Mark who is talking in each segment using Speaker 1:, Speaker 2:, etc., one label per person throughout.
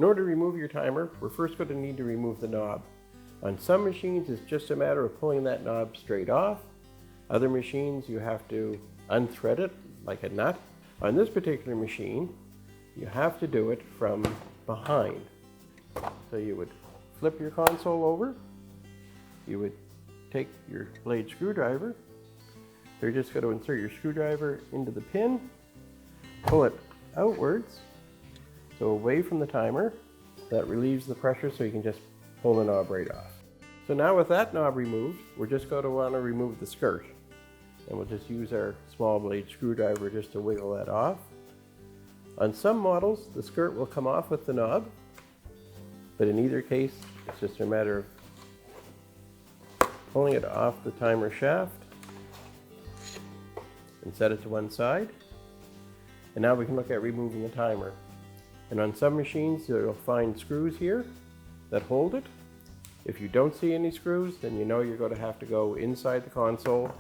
Speaker 1: In order to remove your timer, we're first going to need to remove the knob. On some machines, it's just a matter of pulling that knob straight off. Other machines, you have to unthread it like a nut. On this particular machine, you have to do it from behind. So you would flip your console over. You would take your blade screwdriver. You're just going to insert your screwdriver into the pin, pull it outwards, so away from the timer. That relieves the pressure so you can just pull the knob right off. So now with that knob removed, we're just going to want to remove the skirt. And we'll just use our small blade screwdriver just to wiggle that off. On some models, the skirt will come off with the knob, but in either case, it's just a matter of pulling it off the timer shaft and set it to one side. And now we can look at removing the timer. And on some machines, you'll find screws here that hold it. If you don't see any screws, then you know you're going to have to go inside the console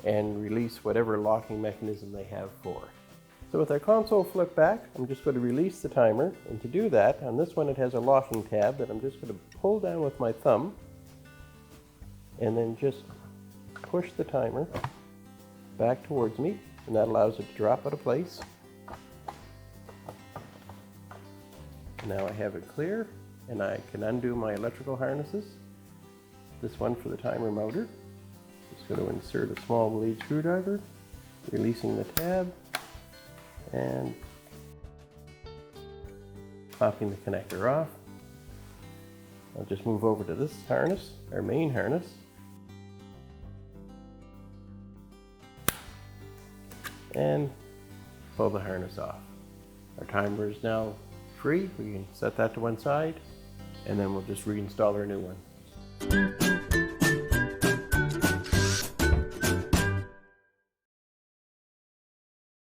Speaker 1: and release whatever locking mechanism they have for it. So with our console flipped back, I'm just going to release the timer. And to do that, on this one it has a locking tab that I'm just going to pull down with my thumb and then just push the timer back towards me, and that allows it to drop out of place. Now I have it clear, and I can undo my electrical harnesses. This one for the timer motor. Just going to insert a small blade screwdriver, releasing the tab, and popping the connector off. I'll just move over to this harness, our main harness. And pull the harness off. Our timer is now free. We can set that to one side, and then we'll just reinstall our new one.